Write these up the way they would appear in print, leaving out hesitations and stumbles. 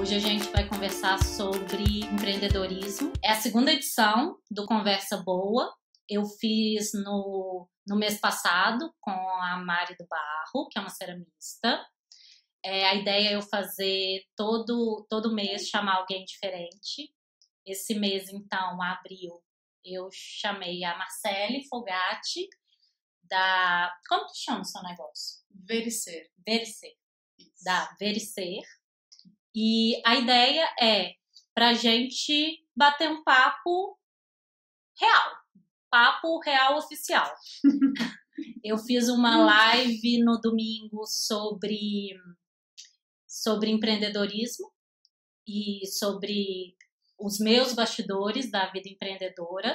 Hoje a gente vai conversar sobre empreendedorismo. É a segunda edição do Conversa Boa. Eu fiz no mês passado com a Mari do Barro, que é uma ceramista. A ideia é eu fazer todo mês chamar alguém diferente. Esse mês, então, abril, eu chamei a Marcele Fogatti, como que chama o seu negócio? Vericer. Da Vericer. E a ideia é pra gente bater um papo real oficial. Eu fiz uma live no domingo sobre empreendedorismo e sobre os meus bastidores da vida empreendedora.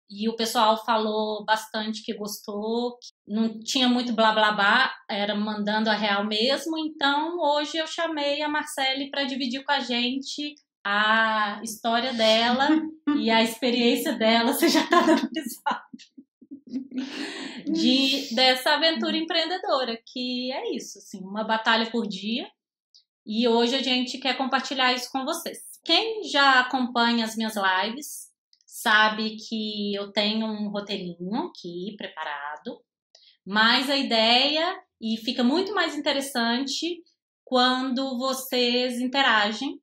E o pessoal falou bastante que gostou, que não tinha muito blá blá blá, era mandando a real mesmo. Então, hoje eu chamei a Marcele para dividir com a gente a história dela e a experiência dela. Você já está dando risada. Dessa aventura empreendedora, que é isso, assim, uma batalha por dia. E hoje a gente quer compartilhar isso com vocês. Quem já acompanha as minhas lives sabe que eu tenho um roteirinho aqui preparado, mas a ideia, e fica muito mais interessante quando vocês interagem.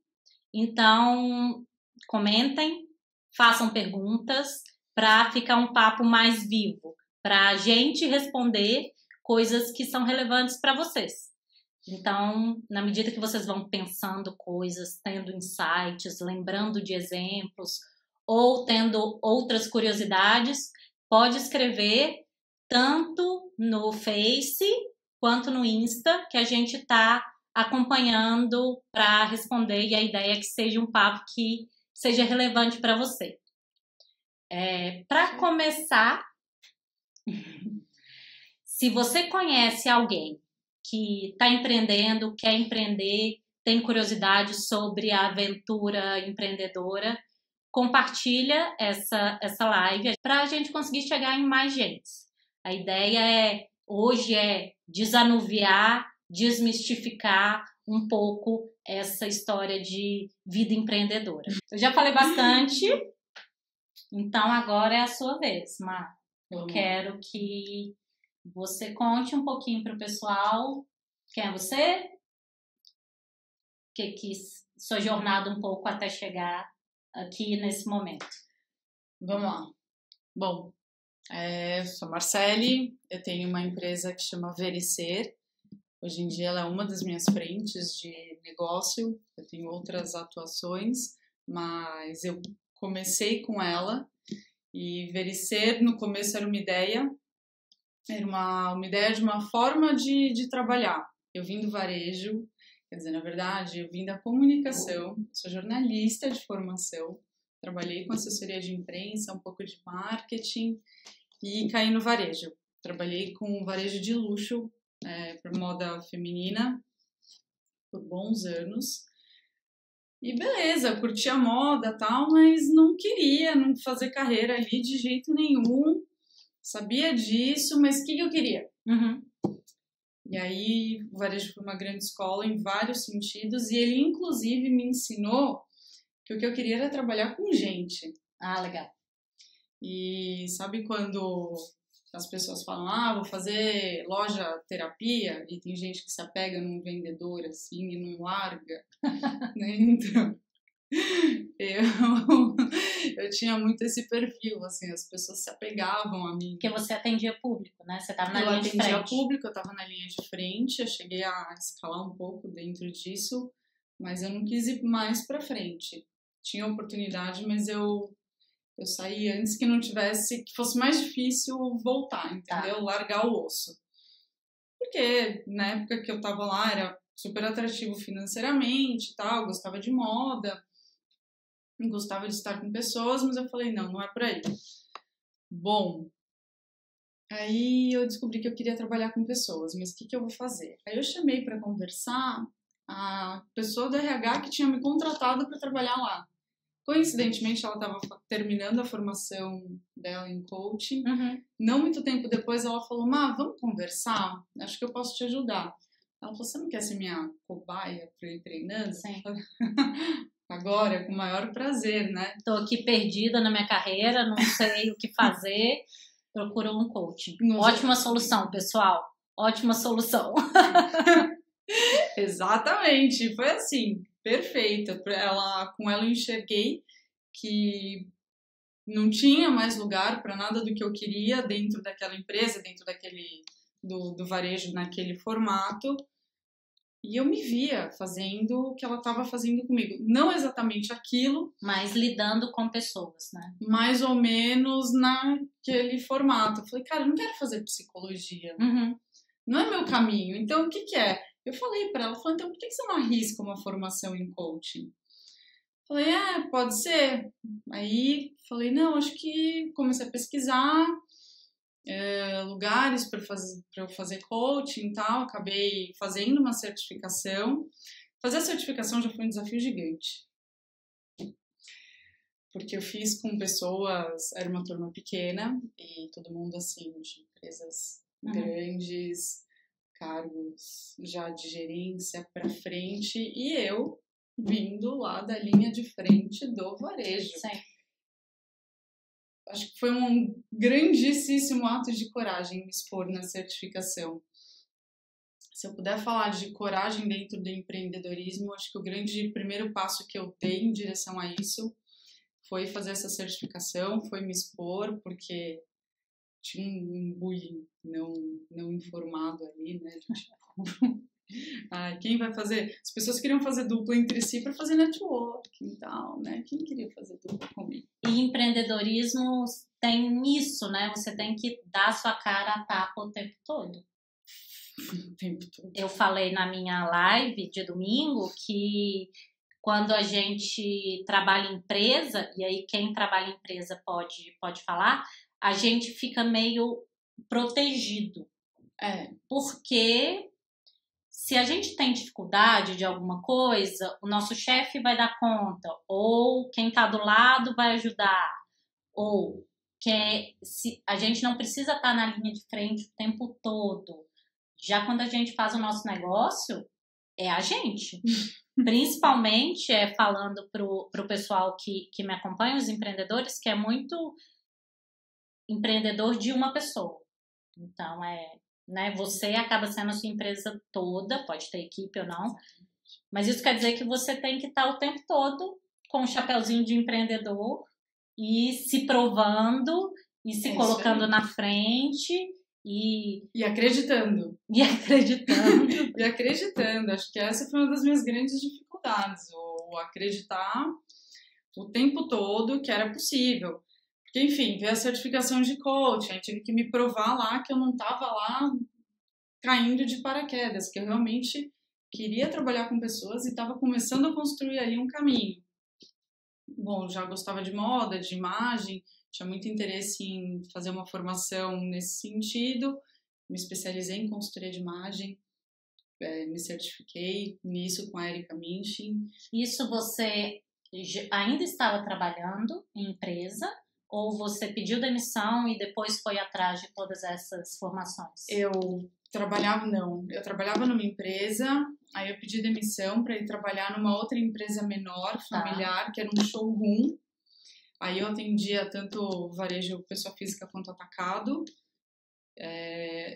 Então, comentem, façam perguntas para ficar um papo mais vivo, para a gente responder coisas que são relevantes para vocês. Então, na medida que vocês vão pensando coisas, tendo insights, lembrando de exemplos, ou tendo outras curiosidades, pode escrever tanto no Face quanto no Insta, que a gente está acompanhando para responder, e a ideia é que seja um papo que seja relevante para você. Para começar, se você conhece alguém que está empreendendo, quer empreender, tem curiosidade sobre a aventura empreendedora, compartilha essa live para a gente conseguir chegar em mais gente. A ideia hoje é desanuviar, desmistificar um pouco essa história de vida empreendedora. Eu já falei bastante, então agora é a sua vez, Mar. Eu quero que você conte um pouquinho para o pessoal quem é você, sua jornada um pouco até chegar aqui nesse momento. Vamos lá. Bom, eu sou a Marcele, eu tenho uma empresa que chama Vericer. Hoje em dia ela é uma das minhas frentes de negócio. Eu tenho outras atuações, mas eu comecei com ela. E Vericer, no começo, era uma ideia de uma forma de trabalhar. Eu vim do varejo. Quer dizer, na verdade, eu vim da comunicação, sou jornalista de formação, trabalhei com assessoria de imprensa, um pouco de marketing e caí no varejo. Trabalhei com varejo de luxo, para moda feminina, por bons anos. E beleza, curti a moda e tal, mas não queria não fazer carreira ali de jeito nenhum. Sabia disso, mas o que eu queria? E aí, o varejo foi uma grande escola em vários sentidos, e ele, inclusive, me ensinou que o que eu queria era trabalhar com gente. Ah, legal. E sabe quando as pessoas falam, vou fazer loja terapia, e tem gente que se apega num vendedor, assim, e não larga? Né? Então, eu tinha muito esse perfil, assim, as pessoas se apegavam a mim. Porque você atendia público, né? Você estava na linha de frente. Eu atendia público, eu estava na linha de frente, eu cheguei a escalar um pouco dentro disso, mas eu não quis ir mais para frente. Tinha oportunidade, mas eu saí antes que fosse mais difícil voltar, entendeu? Tá. Largar o osso. Porque na época que eu estava lá era super atrativo financeiramente e tal, gostava de moda, gostava de estar com pessoas, mas eu falei, não é por aí. Bom, aí eu descobri que eu queria trabalhar com pessoas, mas o que eu vou fazer? Aí eu chamei para conversar a pessoa do RH que tinha me contratado para trabalhar lá. Coincidentemente, ela estava terminando a formação dela em coaching. Não muito tempo depois, ela falou, vamos conversar? Acho que eu posso te ajudar. Ela falou, você não quer ser minha cobaia para ir treinando? Sim. Agora, com o maior prazer, né? Tô aqui perdida na minha carreira, não sei o que fazer, procuro um coaching. Ótima solução, pessoal. Ótima solução. Exatamente, foi assim, perfeita. Com ela eu enxerguei que não tinha mais lugar para nada do que eu queria dentro daquela empresa, dentro do varejo naquele formato. E eu me via fazendo o que ela estava fazendo comigo. Não exatamente aquilo. Mas lidando com pessoas, né? Mais ou menos naquele formato. Eu falei, cara, eu não quero fazer psicologia. Uhum. Não é meu caminho. Então, o que que é? Eu falei para ela, então por que você não arrisca uma formação em coaching? Falei, pode ser. Aí, falei, não, acho que comecei a pesquisar lugares para eu fazer coaching e tal. Acabei fazendo uma certificação. Fazer a certificação já foi um desafio gigante. Porque eu fiz com pessoas, era uma turma pequena e todo mundo assim, de empresas grandes, cargos já de gerência para frente, e eu vindo lá da linha de frente do varejo. Sim. Acho que foi um grandíssimo ato de coragem me expor na certificação. Se eu puder falar de coragem dentro do empreendedorismo, acho que o grande primeiro passo que eu dei em direção a isso foi fazer essa certificação, foi me expor, porque tinha um bullying não informado ali, né? Tipo, quem vai fazer? As pessoas queriam fazer dupla entre si para fazer networking e tal, né? Quem queria fazer dupla comigo? E empreendedorismo tem isso, né? Você tem que dar sua cara a tapa o tempo todo. O tempo todo. Eu falei na minha live de domingo que quando a gente trabalha em empresa, e aí quem trabalha em empresa pode falar, a gente fica meio protegido. Porque se a gente tem dificuldade de alguma coisa, o nosso chefe vai dar conta, ou quem está do lado vai ajudar, ou se a gente não precisa estar na linha de frente o tempo todo. Já quando a gente faz o nosso negócio, é a gente. Principalmente falando pro pessoal que me acompanha, os empreendedores, que é muito empreendedor de uma pessoa. Então, né, você acaba sendo a sua empresa toda, pode ter equipe ou não, mas isso quer dizer que você tem que estar o tempo todo com o chapeuzinho de empreendedor e se provando e se colocando na frente e acreditando. E acreditando. E acreditando. Acho que essa foi uma das minhas grandes dificuldades, o acreditar o tempo todo que era possível. Porque, enfim, veio a certificação de coaching, aí tive que me provar lá que eu não estava lá caindo de paraquedas, que eu realmente queria trabalhar com pessoas e estava começando a construir ali um caminho. Bom, já gostava de moda, de imagem, tinha muito interesse em fazer uma formação nesse sentido, me especializei em consultoria de imagem, me certifiquei nisso com a Erika Minchin. Isso você ainda estava trabalhando em empresa ou você pediu demissão e depois foi atrás de todas essas formações? Eu trabalhava numa empresa, aí eu pedi demissão para ir trabalhar numa outra empresa menor, familiar, que era um showroom. Aí eu atendia tanto varejo, pessoa física quanto atacado.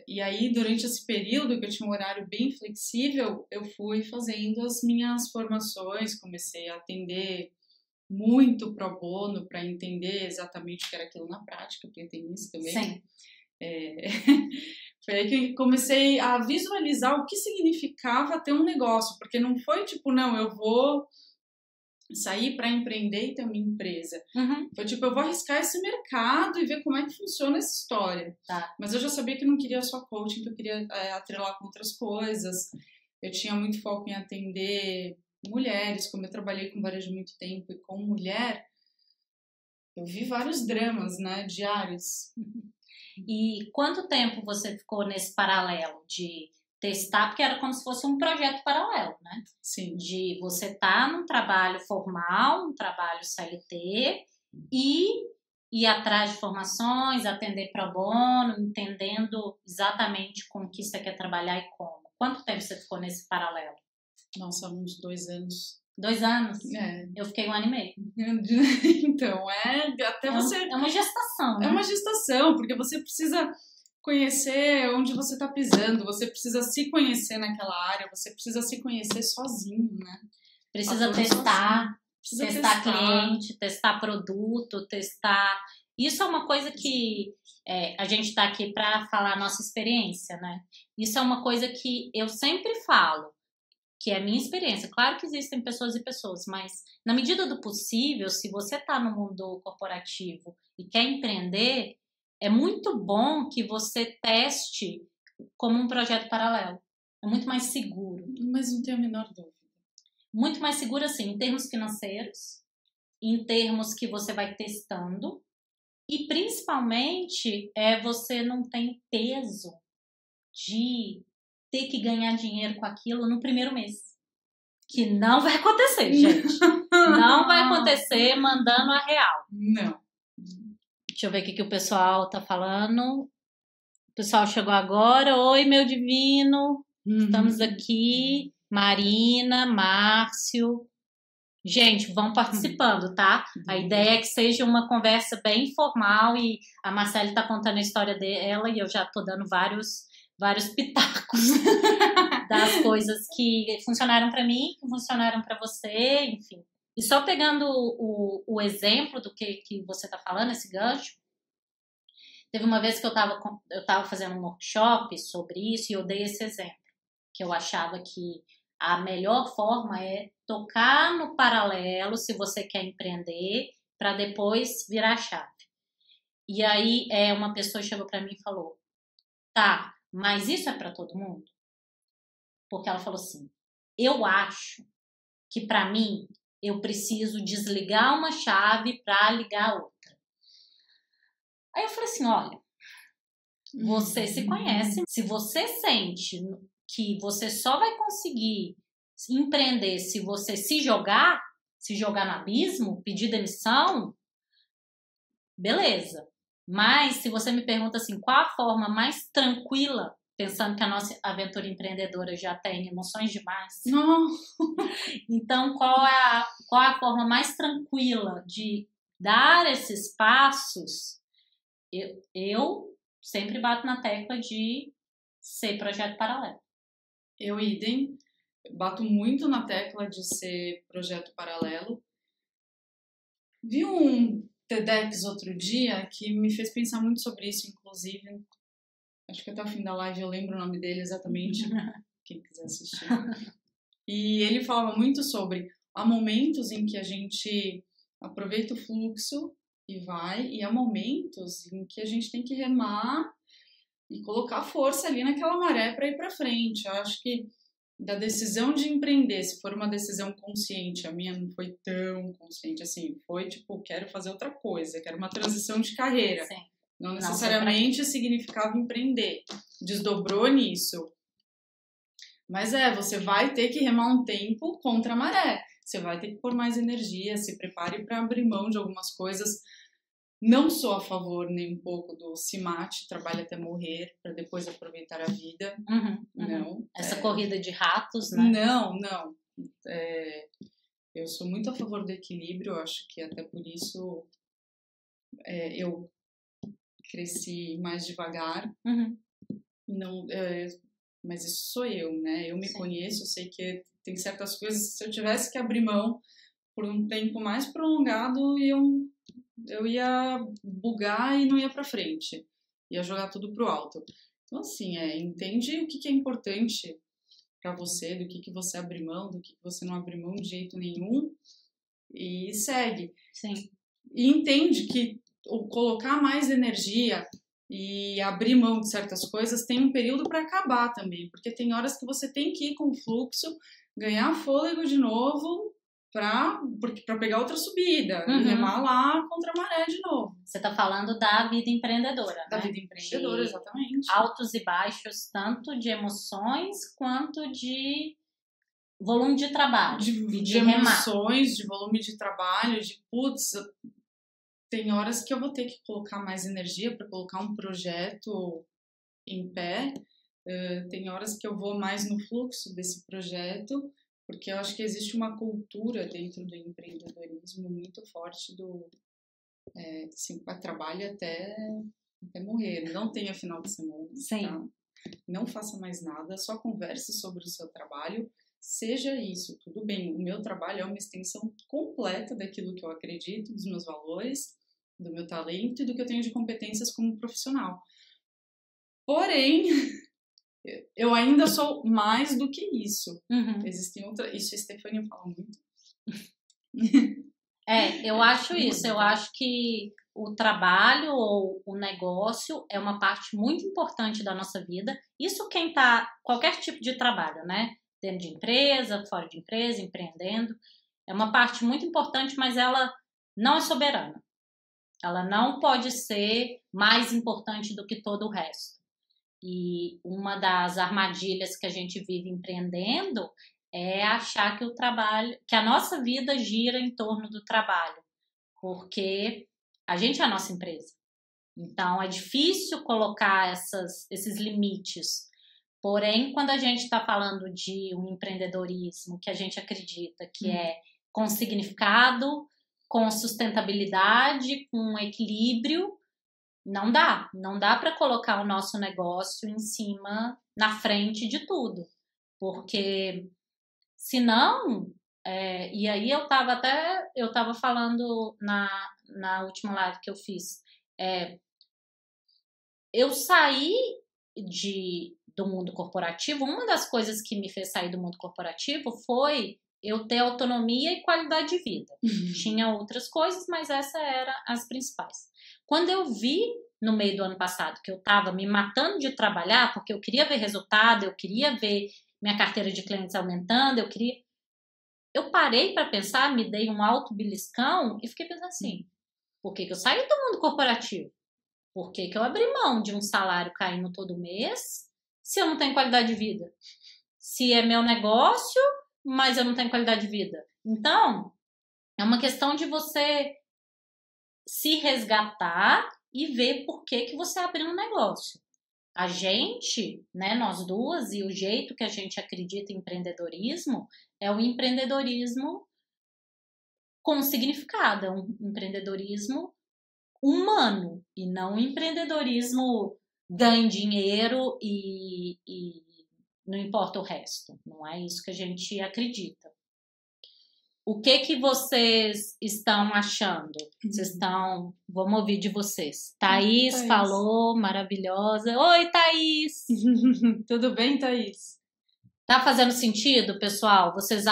E aí, durante esse período que eu tinha um horário bem flexível, eu fui fazendo as minhas formações, comecei a atender muito pro bono para entender exatamente o que era aquilo na prática, porque tem isso também. Sim. Foi aí que comecei a visualizar o que significava ter um negócio, porque não foi tipo, não, eu vou sair para empreender e ter uma empresa. Foi tipo, eu vou arriscar esse mercado e ver como é que funciona essa história. Mas eu já sabia que não queria só coaching, que eu queria atrelar com outras coisas. Eu tinha muito foco em atender mulheres, como eu trabalhei com varejo muito tempo e com mulher, eu vi vários dramas, né, diários. E quanto tempo você ficou nesse paralelo de testar, porque era como se fosse um projeto paralelo, né? Sim. De você estar num trabalho formal, um trabalho CLT e ir atrás de formações, atender pro bono, entendendo exatamente com o que você quer trabalhar e como. Quanto tempo você ficou nesse paralelo? Nossa, uns 2 anos. 2 anos? É. Eu fiquei 1 ano e meio. Então, até você... É uma gestação, né? É uma gestação, porque você precisa conhecer onde você está pisando, você precisa se conhecer naquela área, você precisa se conhecer sozinho, né? Precisa testar cliente, testar produto, testar... Isso é uma coisa que a gente está aqui para falar a nossa experiência, né? Isso é uma coisa que eu sempre falo, que é a minha experiência. Claro que existem pessoas e pessoas, mas na medida do possível, se você está no mundo corporativo e quer empreender, é muito bom que você teste como um projeto paralelo. É muito mais seguro. Mas não tenho a menor dúvida. Muito mais seguro, assim, em termos financeiros, em termos que você vai testando, e principalmente você não tem peso de ter que ganhar dinheiro com aquilo no primeiro mês. Que não vai acontecer, gente. Não vai acontecer mandando a real. Não. Deixa eu ver o que o pessoal tá falando. O pessoal chegou agora. Oi, meu divino. Estamos aqui. Marina, Márcio. Gente, vão participando, tá? A ideia é que seja uma conversa bem informal e a Marcele tá contando a história dela e eu já tô dando vários pitacos das coisas que funcionaram para mim, que funcionaram para você, enfim. E só pegando o exemplo do que você tá falando, esse gancho, teve uma vez que eu tava fazendo um workshop sobre isso e eu dei esse exemplo, que eu achava que a melhor forma é tocar no paralelo, se você quer empreender, para depois virar a chave. E aí uma pessoa chegou para mim e falou, tá, mas isso é para todo mundo? Porque ela falou assim, eu acho que para mim eu preciso desligar uma chave para ligar outra. Aí eu falei assim, olha, você se conhece, se você sente que você só vai conseguir empreender se você se jogar no abismo, pedir demissão, beleza. Mas se você me pergunta assim, qual a forma mais tranquila, pensando que a nossa aventura empreendedora já tem emoções demais. Não. Então, qual é a forma mais tranquila de dar esses passos? Eu sempre bato na tecla de ser projeto paralelo. Eu, idem, bato muito na tecla de ser projeto paralelo. Vi um TEDx outro dia que me fez pensar muito sobre isso, inclusive. Acho que até o fim da live eu lembro o nome dele exatamente, quem quiser assistir. E ele falava muito sobre há momentos em que a gente aproveita o fluxo e vai, e há momentos em que a gente tem que remar e colocar força ali naquela maré para ir para frente. Eu acho que da decisão de empreender, se for uma decisão consciente, a minha não foi tão consciente assim, foi tipo, quero fazer outra coisa, quero uma transição de carreira. Sim. Não necessariamente significava empreender. Desdobrou nisso. Mas você vai ter que remar um tempo contra a maré. Você vai ter que pôr mais energia, se prepare para abrir mão de algumas coisas. Não sou a favor nem um pouco do se mate, trabalhe até morrer, para depois aproveitar a vida. Não. Essa corrida de ratos, né? Não. Eu sou muito a favor do equilíbrio, eu acho que até por isso eu cresci mais devagar. Não, mas isso sou eu, né? Eu me conheço, eu sei que tem certas coisas, se eu tivesse que abrir mão por um tempo mais prolongado, eu ia bugar e não ia pra frente. Ia jogar tudo pro alto. Então, assim, entende o que é importante pra você, do que você abre mão, do que você não abre mão de jeito nenhum e segue. Sim. E entende que colocar mais energia e abrir mão de certas coisas tem um período para acabar também, porque tem horas que você tem que ir com o fluxo, ganhar fôlego de novo para pegar outra subida e remar lá contra a maré de novo. Você está falando da vida empreendedora, Da vida empreendedora, exatamente. Altos e baixos, tanto de emoções quanto de volume de trabalho. De emoções, de volume de trabalho, de putz, tem horas que eu vou ter que colocar mais energia para colocar um projeto em pé tem horas que eu vou mais no fluxo desse projeto, porque eu acho que existe uma cultura dentro do empreendedorismo muito forte do assim, trabalho até morrer, não tenha final de semana, Sim. tá? Não faça mais nada, só converse sobre o seu trabalho, seja isso, tudo bem, o meu trabalho é uma extensão completa daquilo que eu acredito, dos meus valores, do meu talento e do que eu tenho de competências como profissional. Porém, eu ainda sou mais do que isso. Existem outras... Isso a Stefania fala muito. Eu acho isso. Eu acho que o trabalho ou o negócio é uma parte muito importante da nossa vida. Isso quem tá... Qualquer tipo de trabalho, né? Dentro de empresa, fora de empresa, empreendendo. É uma parte muito importante, mas ela não é soberana. Ela não pode ser mais importante do que todo o resto. E uma das armadilhas que a gente vive empreendendo é achar que o trabalho, que a nossa vida gira em torno do trabalho, porque a gente é a nossa empresa. Então é difícil colocar esses limites. Porém, quando a gente está falando de um empreendedorismo que a gente acredita que é com significado, com sustentabilidade, com equilíbrio, não dá para colocar o nosso negócio em cima, na frente de tudo, porque senão, e aí eu tava falando na última live que eu fiz, eu saí do mundo corporativo. Uma das coisas que me fez sair do mundo corporativo foi eu ter autonomia e qualidade de vida. Tinha outras coisas, mas essa era as principais. Quando eu vi no meio do ano passado que eu estava me matando de trabalhar, porque eu queria ver resultado, eu queria ver minha carteira de clientes aumentando, eu parei para pensar, me dei um alto beliscão e fiquei pensando assim, por que eu saí do mundo corporativo? Por que eu abri mão de um salário caindo todo mês se eu não tenho qualidade de vida? Se é meu negócio, mas eu não tenho qualidade de vida. Então, é uma questão de você se resgatar e ver por que você abriu um negócio. A gente, né, nós duas, e o jeito que a gente acredita em empreendedorismo é um empreendedorismo com significado, é um empreendedorismo humano e não um empreendedorismo ganhe dinheiro e não importa o resto. Não é isso que a gente acredita. O que vocês estão achando? Vamos ouvir de vocês. Thaís falou, maravilhosa. Oi, Thaís! Tudo bem, Thaís? Tá fazendo sentido, pessoal? Vocês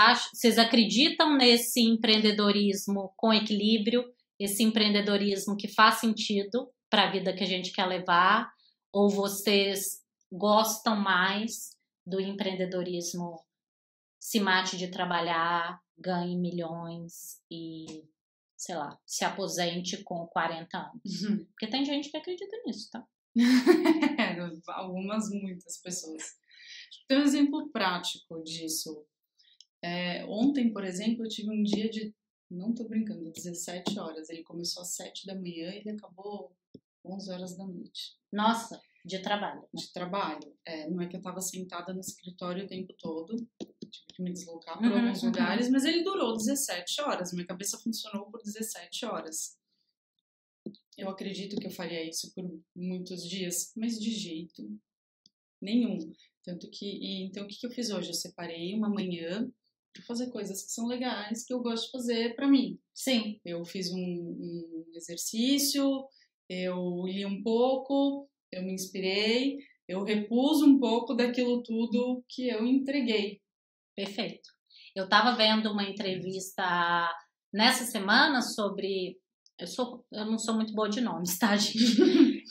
acreditam nesse empreendedorismo com equilíbrio? Esse empreendedorismo que faz sentido para a vida que a gente quer levar? Ou vocês gostam mais do empreendedorismo se mate de trabalhar, ganhe milhões e, sei lá, se aposente com 40 anos? Porque tem gente que acredita nisso, tá? Muitas pessoas. Tem um exemplo prático disso. Ontem, por exemplo, eu tive um dia de, não tô brincando, 17 horas. Ele começou às 7 da manhã e ele acabou 11 horas da noite. Nossa, de trabalho. Né? De trabalho. Não é que eu tava sentada no escritório o tempo todo, tive que me deslocar por alguns lugares, mas ele durou 17 horas. Minha cabeça funcionou por 17 horas. Eu acredito que eu faria isso por muitos dias, mas de jeito nenhum. Tanto que, então o que eu fiz hoje? Eu separei uma manhã para fazer coisas que são legais, que eu gosto de fazer para mim. Sim. Eu fiz um exercício, eu li um pouco, eu me inspirei, eu repus um pouco daquilo tudo que eu entreguei. Perfeito. Eu estava vendo uma entrevista nessa semana sobre... Eu não sou muito boa de nomes, tá, gente?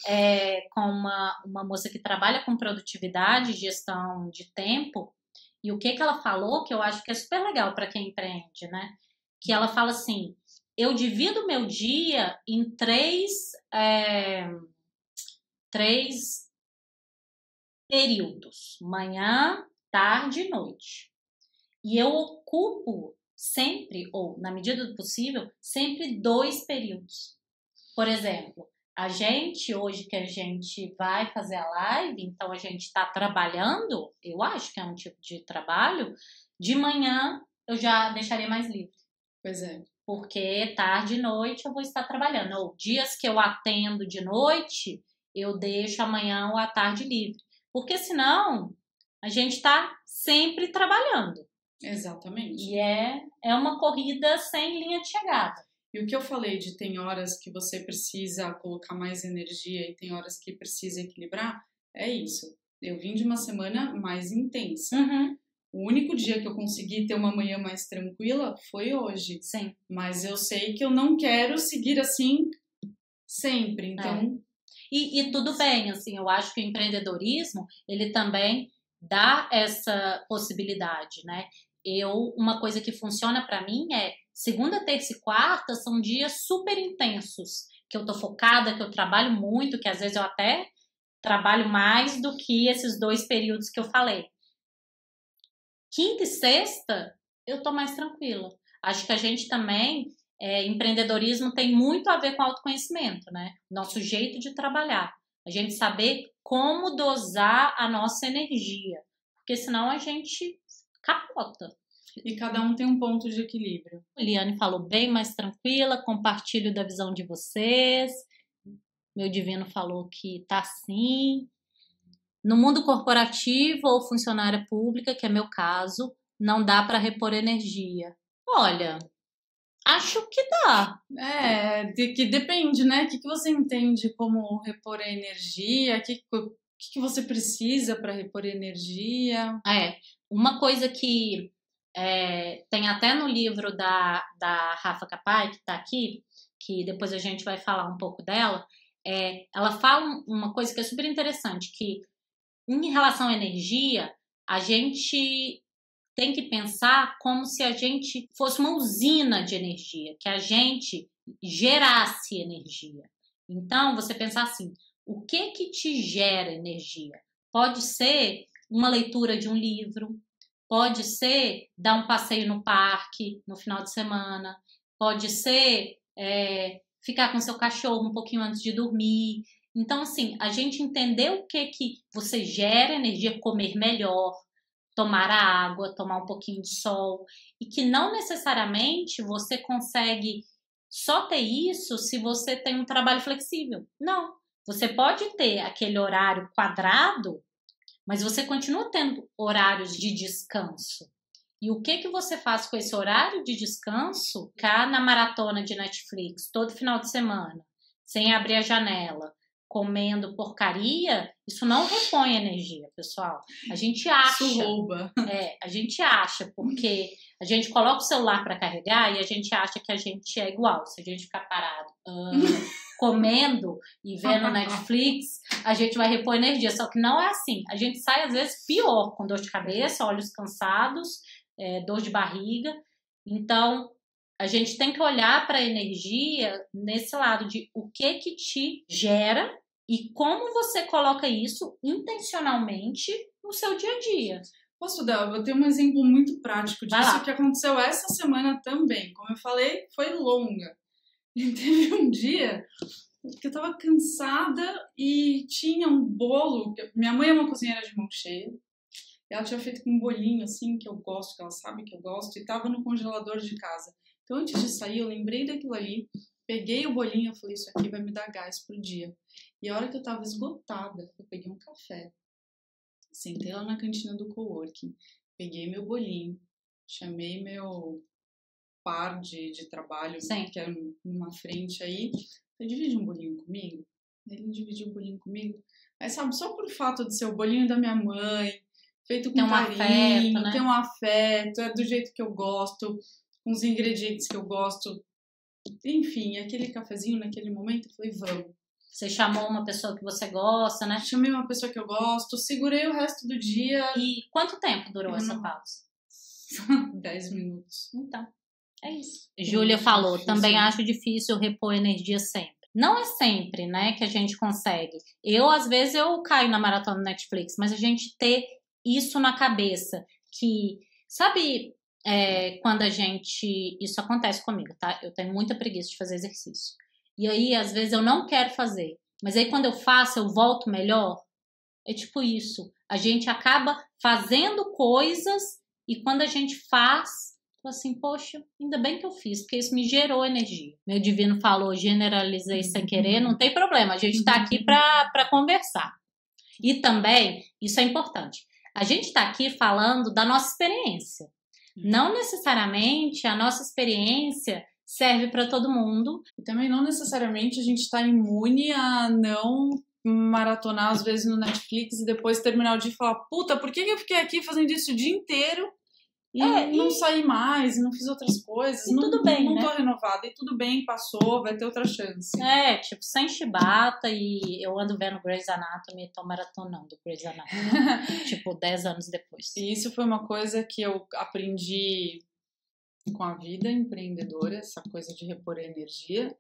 Com uma moça que trabalha com produtividade, gestão de tempo, e o que ela falou, que eu acho que é super legal para quem empreende, né? Que ela fala assim, eu divido meu dia em três períodos, manhã, tarde e noite. E eu ocupo sempre, ou na medida do possível, sempre 2 períodos. Por exemplo, hoje que a gente vai fazer a live, então a gente está trabalhando, eu acho que é um tipo de trabalho, de manhã eu já deixaria mais livre. Pois é. Porque tarde e noite eu vou estar trabalhando. Ou dias que eu atendo de noite, eu deixo amanhã ou à tarde livre. Porque senão a gente está sempre trabalhando. Exatamente. E é uma corrida sem linha de chegada. E o que eu falei de tem horas que você precisa colocar mais energia e tem horas que precisa equilibrar, é isso. Eu vim de uma semana mais intensa. Uhum. O único dia que eu consegui ter uma manhã mais tranquila foi hoje. Sim. Mas eu sei que eu não quero seguir assim sempre, então... E tudo bem, assim, eu acho que o empreendedorismo, ele também dá essa possibilidade, né? Uma coisa que funciona para mim é segunda, terça e quarta são dias super intensos, que eu tô focada, que eu trabalho muito, que às vezes eu até trabalho mais do que esses 2 períodos que eu falei. Quinta e sexta, eu tô mais tranquila. Acho que a gente também, empreendedorismo tem muito a ver com autoconhecimento, né? Nosso jeito de trabalhar. A gente saber como dosar a nossa energia. Porque senão a gente capota. E cada um tem um ponto de equilíbrio. Liane falou bem mais tranquila, compartilho da visão de vocês. Meu divino falou que tá assim. No mundo corporativo ou funcionária pública, que é meu caso, não dá para repor energia. Olha, acho que dá. Que depende, né? O que você entende como repor a energia? O que você precisa para repor energia? Uma coisa que tem até no livro da Rafa Capai, que está aqui, que depois a gente vai falar um pouco dela, ela fala uma coisa que é super interessante, que em relação à energia, a gente tem que pensar como se a gente fosse uma usina de energia, que a gente gerasse energia. Então, você pensar assim, o que te gera energia? Pode ser uma leitura de um livro, pode ser dar um passeio no parque no final de semana, pode ser ficar com seu cachorro um pouquinho antes de dormir. Então, assim, a gente entender o que você gera energia, comer melhor, tomar a água, tomar um pouquinho de sol, e que não necessariamente você consegue só ter isso se você tem um trabalho flexível. Não. Você pode ter aquele horário quadrado, mas você continua tendo horários de descanso. E o que você faz com esse horário de descanso? Ficar na maratona de Netflix todo final de semana, sem abrir a janela, comendo porcaria, isso não repõe energia, pessoal. A gente acha. Isso rouba. A gente acha, porque a gente coloca o celular para carregar e a gente acha que a gente é igual. Se a gente ficar parado comendo e vendo Netflix, a gente vai repor energia. Só que não é assim. A gente sai, às vezes, pior, com dor de cabeça, olhos cansados, dor de barriga. Então, a gente tem que olhar para a energia nesse lado de o que te gera e como você coloca isso intencionalmente no seu dia a dia. Posso dar? Vou ter um exemplo muito prático disso que aconteceu essa semana também. Como eu falei, foi longa. E teve um dia que eu tava cansada e tinha um bolo. Minha mãe é uma cozinheira de mão cheia. E ela tinha feito com um bolinho assim que eu gosto, que ela sabe que eu gosto, e tava no congelador de casa. Então, antes de sair, eu lembrei daquilo ali, peguei o bolinho e falei, isso aqui vai me dar gás pro dia. E a hora que eu tava esgotada, eu peguei um café, sentei lá na cantina do coworking, peguei meu bolinho, chamei meu par de trabalho, que era numa frente aí, falei, divide um bolinho comigo? Ele dividiu o bolinho comigo. Aí, sabe, só por fato de ser o bolinho da minha mãe, feito com carinho, afeto, né? Tem um afeto, é do jeito que eu gosto, com os ingredientes que eu gosto. Enfim, aquele cafezinho naquele momento, eu falei, vamos. Você chamou uma pessoa que você gosta, né? Chamei uma pessoa que eu gosto, segurei o resto do dia. E quanto tempo durou essa pausa? 10 minutos. Então, é isso. Júlia falou, também acho difícil repor energia sempre. Não é sempre, né, que a gente consegue. Às vezes, eu caio na maratona do Netflix, mas a gente ter isso na cabeça, que, sabe, quando a gente... Isso acontece comigo, tá? Eu tenho muita preguiça de fazer exercício. e aí às vezes eu não quero fazer, mas aí quando eu faço eu volto melhor. É tipo isso. A gente acaba fazendo coisas e quando a gente faz, assim, poxa, ainda bem que eu fiz, porque isso me gerou energia. Meu divino falou, generalizei sem querer, não tem problema, a gente está aqui para conversar. E também, isso é importante, a gente está aqui falando da nossa experiência. Não necessariamente a nossa experiência serve para todo mundo. E também não necessariamente a gente está imune a não maratonar às vezes no Netflix e depois terminar o dia e falar, puta, por que eu fiquei aqui fazendo isso o dia inteiro e não saí mais, e não fiz outras coisas, e não, tudo bem, não né? tô renovada, e tudo bem, passou, vai ter outra chance. Tipo, sem chibata, e eu ando vendo Grey's Anatomy e tô maratonando Grey's Anatomy, tipo, 10 anos depois. E isso foi uma coisa que eu aprendi com a vida empreendedora, essa coisa de repor energia,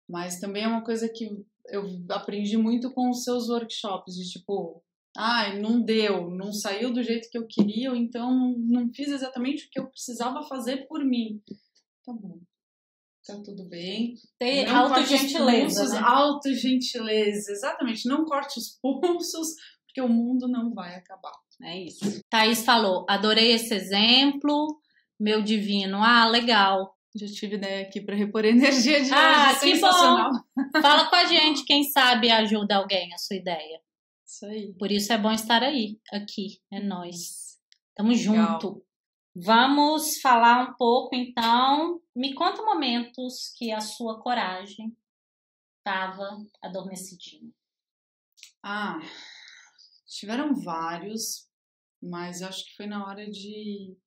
mas também é uma coisa que eu aprendi muito com os seus workshops, de tipo, não deu, não saiu do jeito que eu queria, ou então não fiz exatamente o que eu precisava fazer por mim. Tá bom, tá tudo bem. Ter autogentileza, né? Autogentileza, exatamente, não corte os pulsos, porque o mundo não vai acabar. É isso. Thaís falou, adorei esse exemplo, meu divino, legal. Já tive ideia aqui para repor energia de hoje, que sensacional. Bom. Fala com a gente, quem sabe ajuda alguém a sua ideia. Isso aí. Por isso é bom estar aqui, é nóis. Tamo Legal. junto. Vamos falar um pouco, então. Me conta momentos que a sua coragem estava adormecidinha. Tiveram vários, mas acho que foi na hora de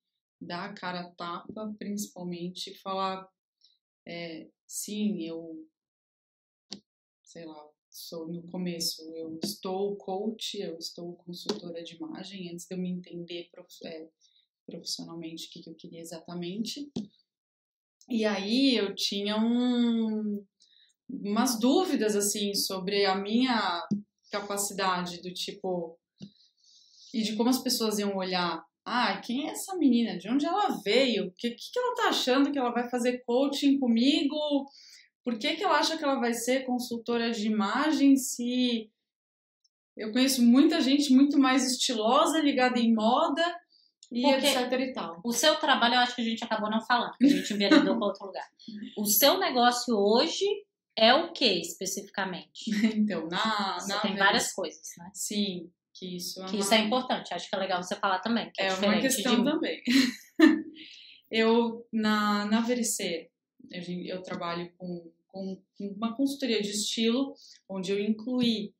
dar a cara a tapa, principalmente, falar, sim, eu, sei lá, sou no começo, eu estou coach, eu estou consultora de imagem, antes de eu me entender profissionalmente o que eu queria exatamente. E aí eu tinha umas dúvidas, assim, sobre a minha capacidade do tipo, e de como as pessoas iam olhar. Quem é essa menina? De onde ela veio? O que ela tá achando que ela vai fazer coaching comigo? Por que ela acha que ela vai ser consultora de imagem se eu conheço muita gente muito mais estilosa, ligada em moda e porque etc e tal. O seu trabalho eu acho que a gente acabou não falando, que a gente enveredou para outro lugar. O seu negócio hoje é o que especificamente? Então, você tem várias coisas, né? Sim. Que isso é importante, acho que é legal você falar também. Que é uma questão também. Eu, na Vericer, eu trabalho com uma consultoria de estilo, onde eu incluí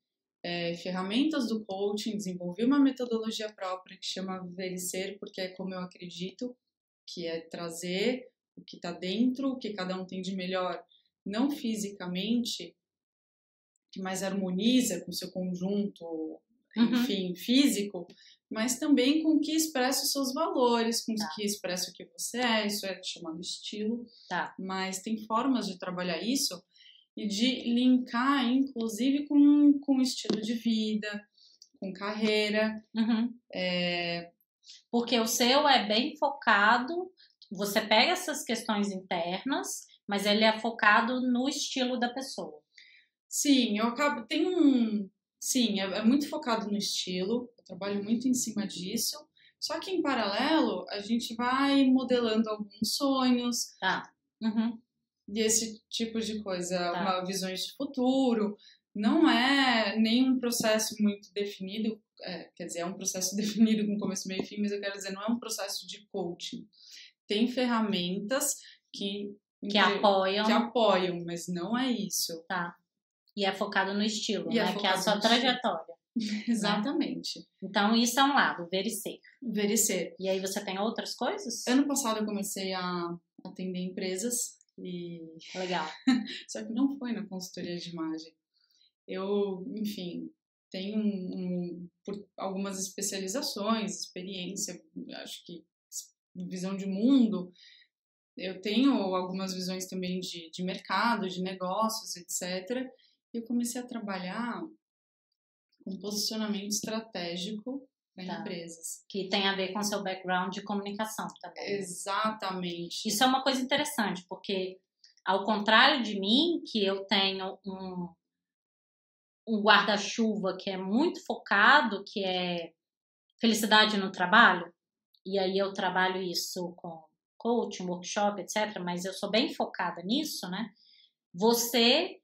ferramentas do coaching, desenvolvi uma metodologia própria que chama Vericer, porque é como eu acredito, que é trazer o que está dentro, o que cada um tem de melhor, não fisicamente, que mais harmoniza com o seu conjunto, enfim, físico, mas também com o que expressa os seus valores, com o que expressa o que você é, isso é chamado estilo, mas tem formas de trabalhar isso e de linkar, inclusive, com o estilo de vida, com carreira. Porque o seu é bem focado, você pega essas questões internas, mas ele é focado no estilo da pessoa. Sim, Sim, é muito focado no estilo, eu trabalho muito em cima disso, só que em paralelo a gente vai modelando alguns sonhos e esse tipo de coisa, visões de futuro, não é nenhum processo muito definido, quer dizer, é um processo definido com começo, meio e fim, mas eu quero dizer, não é um processo de coaching. Tem ferramentas que apoiam, mas não é isso. E é focado no estilo, né? Que é a sua trajetória. Exatamente. Né? Então, isso é um lado, Vericer. Vericer. E aí você tem outras coisas? Ano passado eu comecei a atender empresas e... Legal. Só que não foi na consultoria de imagem. Eu, enfim, tenho por algumas especializações, experiência, acho que visão de mundo. Eu tenho algumas visões também de mercado, de negócios, etc., eu comecei a trabalhar com posicionamento estratégico para empresas. Que tem a ver com o seu background de comunicação também. Exatamente. Isso é uma coisa interessante, porque Ao contrário de mim, que eu tenho um guarda-chuva que é muito focado, que é felicidade no trabalho, e aí eu trabalho isso com coaching, workshop, etc., mas eu sou bem focada nisso, né? Você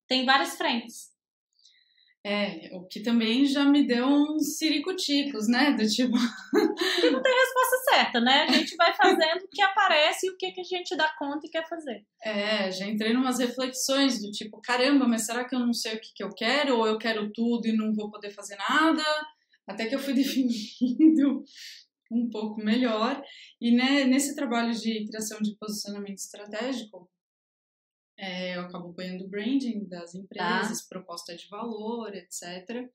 tem várias frentes. O que também já me deu uns siricuticos, né? Do tipo... Porque não tem resposta certa, né? A gente vai fazendo o que aparece e o que a gente dá conta e quer fazer. Já entrei em umas reflexões do tipo, caramba, mas será que eu não sei o que eu quero? Ou eu quero tudo e não vou poder fazer nada? Até que eu fui definindo um pouco melhor. E né, nesse trabalho de criação de posicionamento estratégico, eu acabo apoiando o branding das empresas, proposta de valor, etc.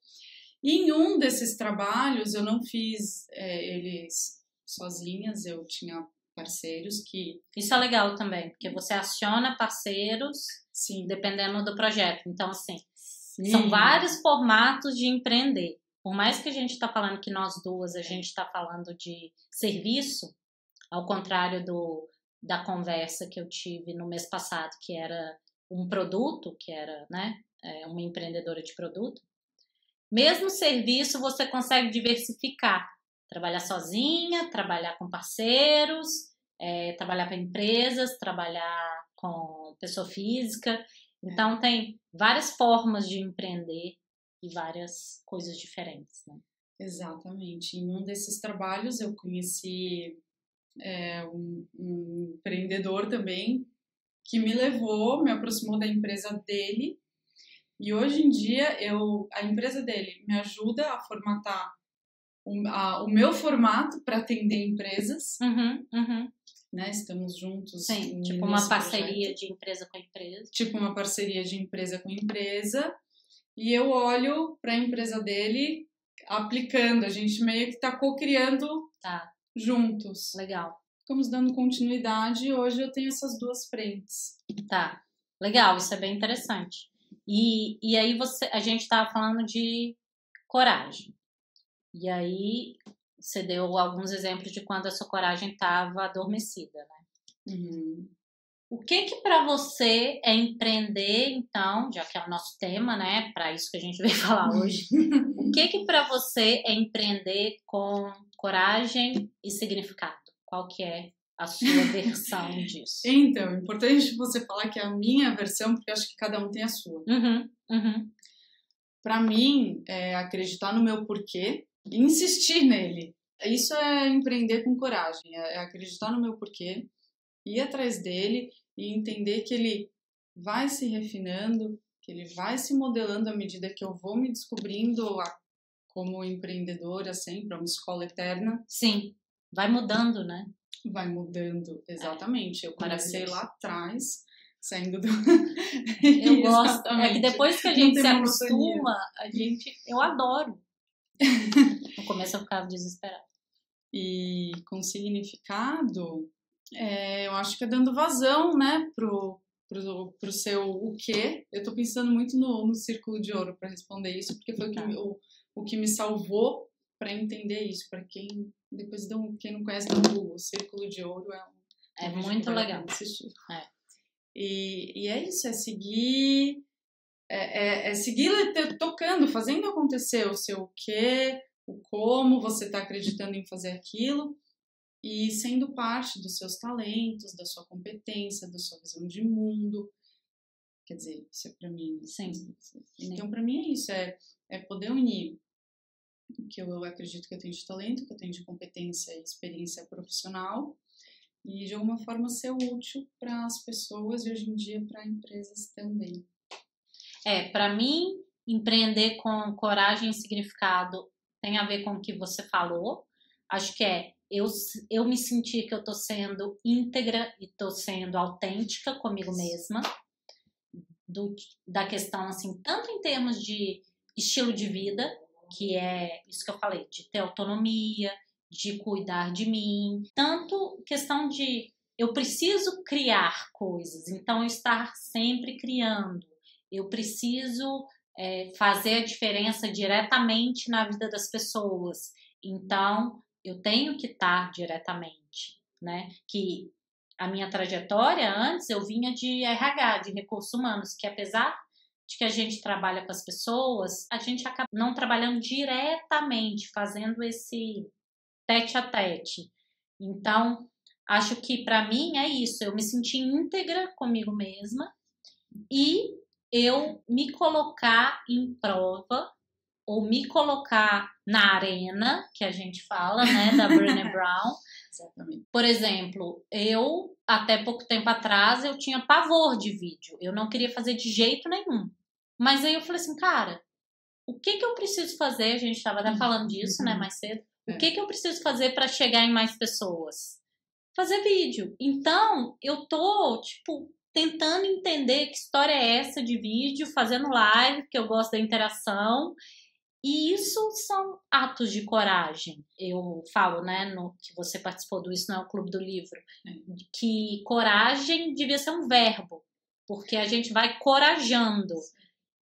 E em um desses trabalhos, eu não fiz eles sozinhas, eu tinha parceiros que... Isso é legal também, porque você aciona parceiros, Sim. Dependendo do projeto. Então, assim, Sim. São vários formatos de empreender. Por mais que a gente está falando que nós duas, a gente está falando de serviço, ao contrário da conversa que eu tive no mês passado, que era um produto, que era, né, uma empreendedora de produto. Mesmo serviço, você consegue diversificar. Trabalhar sozinha, trabalhar com parceiros, trabalhar para empresas, trabalhar com pessoa física. Então, tem várias formas de empreender e várias coisas diferentes, né? Exatamente. Em um desses trabalhos, eu conheci um empreendedor também que me aproximou da empresa dele. E hoje em dia, a empresa dele me ajuda a formatar o meu formato para atender empresas. Né? Estamos juntos. Sim, tipo uma parceria de empresa com empresa. Tipo uma parceria de empresa com empresa. E eu olho para a empresa dele aplicando. A gente meio que está co-criando juntos. Legal. Ficamos dando continuidade e hoje eu tenho essas duas frentes. Tá. Legal, isso é bem interessante. E aí a gente estava falando de coragem. E aí você deu alguns exemplos de quando a sua coragem estava adormecida, né? Uhum. O que para você é empreender, então, já que é o nosso tema, né? Para isso que a gente veio falar hoje. O que para você é empreender com coragem e significado? Qual que é a sua versão disso? Então, é importante você falar que é a minha versão, porque eu acho que cada um tem a sua. Para mim, é acreditar no meu porquê e insistir nele. Isso é empreender com coragem, é acreditar no meu porquê, ir atrás dele e entender que ele vai se refinando, que ele vai se modelando à medida que eu vou me descobrindo como empreendedora sempre, é uma escola eterna. Sim, vai mudando, né? Vai mudando, exatamente. Eu comecei lá atrás, saindo do... Eu gosto, é que depois que a gente se acostuma, eu adoro. No começo eu ficava desesperada. E com significado, eu acho que é dando vazão, né, pro seu o quê. Eu tô pensando muito no círculo de ouro para responder isso, porque foi o que me salvou para entender isso. Para quem não conhece no Google, o círculo de ouro é muito legal. E é isso, é seguir tocando, fazendo acontecer o seu o quê, o como você está acreditando em fazer aquilo e sendo parte dos seus talentos, da sua competência, da sua visão de mundo. Quer dizer, isso é para mim. Sim. Então, para mim é isso, é poder unir o que eu acredito que eu tenho de talento, que eu tenho de competência e experiência profissional e de alguma forma ser útil para as pessoas e hoje em dia para empresas também. Para mim, empreender com coragem e significado tem a ver com o que você falou. Acho que eu me senti que eu tô sendo íntegra e tô sendo autêntica comigo mesma. Da questão, assim, tanto em termos de estilo de vida, que é isso que eu falei, de ter autonomia, de cuidar de mim, tanto questão de eu preciso criar coisas, então estar sempre criando, eu preciso fazer a diferença diretamente na vida das pessoas, então eu tenho que estar diretamente, né? Que a minha trajetória antes, eu vinha de RH, de recursos humanos, que apesar de que a gente trabalha com as pessoas, a gente acaba não trabalhando diretamente, fazendo esse tete a tete. Então, acho que para mim é isso, eu me senti íntegra comigo mesma e eu me colocar em prova ou me colocar na arena, que a gente fala, né, da Brené Brown. Exatamente. Por exemplo, eu, até pouco tempo atrás, eu tinha pavor de vídeo. Eu não queria fazer de jeito nenhum. Mas aí eu falei assim, cara, o que eu preciso fazer? A gente estava até falando disso, né, mais cedo. O que eu preciso fazer para chegar em mais pessoas? Fazer vídeo. Então, eu tô, tipo, tentando entender que história é essa de vídeo, fazendo live, porque eu gosto da interação. E isso são atos de coragem. Eu falo, né, que você participou do Isso Não é o Clube do Livro, que coragem devia ser um verbo, porque a gente vai corajando.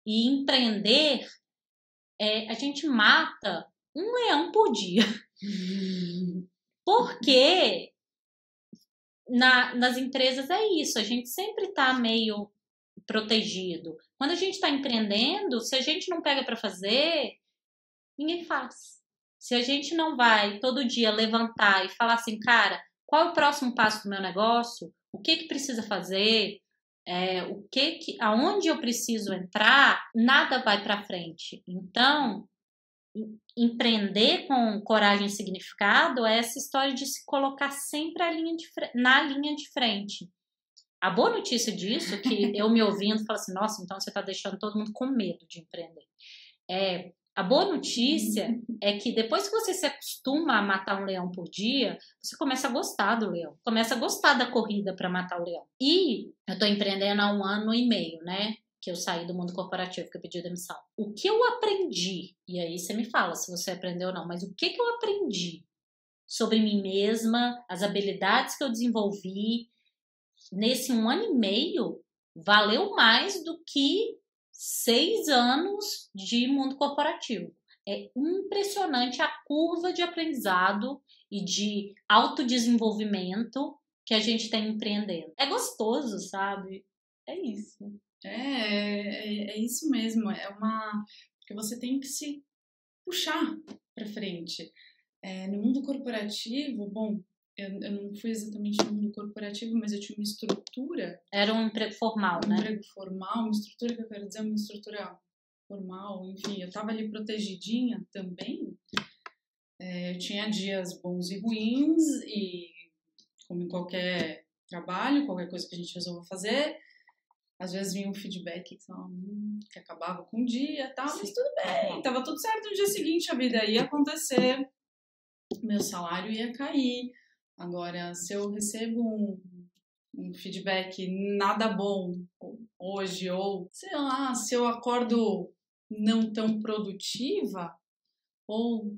E empreender, a gente mata um leão por dia. Porque nas empresas é isso, a gente sempre tá meio protegido. Quando a gente está empreendendo, se a gente não pega para fazer, ninguém faz. Se a gente não vai todo dia levantar e falar assim, cara, qual é o próximo passo do meu negócio? O que precisa fazer? Aonde eu preciso entrar? Nada vai para frente. Então, empreender com coragem e significado é essa história de se colocar sempre na linha de frente. A boa notícia disso, que eu me ouvindo, falo assim, nossa, então você está deixando todo mundo com medo de empreender. A boa notícia é que depois que você se acostuma a matar um leão por dia, você começa a gostar do leão, começa a gostar da corrida para matar o leão. E eu estou empreendendo há 1 ano e meio, né? Que eu saí do mundo corporativo, que eu pedi demissão. O que eu aprendi, e aí você me fala se você aprendeu ou não, mas o que eu aprendi sobre mim mesma, as habilidades que eu desenvolvi nesse 1 ano e meio, valeu mais do que 6 anos de mundo corporativo. É impressionante a curva de aprendizado e de autodesenvolvimento que a gente tem empreendendo. É gostoso, sabe? É isso. É isso mesmo. Porque você tem que se puxar para frente. No mundo corporativo, bom, eu não fui exatamente no mundo corporativo, mas eu tinha uma estrutura. Era um emprego formal, né? Um emprego formal, uma estrutura que eu quero dizer, uma estrutura formal, enfim, eu estava ali protegidinha também. Eu tinha dias bons e ruins, e como em qualquer trabalho, qualquer coisa que a gente resolva fazer, às vezes vinha um feedback que acabava com o dia e tal, mas tudo bem, tava tudo certo. No dia seguinte a vida ia acontecer, meu salário ia cair. Agora, se eu recebo um feedback nada bom hoje, ou sei lá, se eu acordo não tão produtiva ou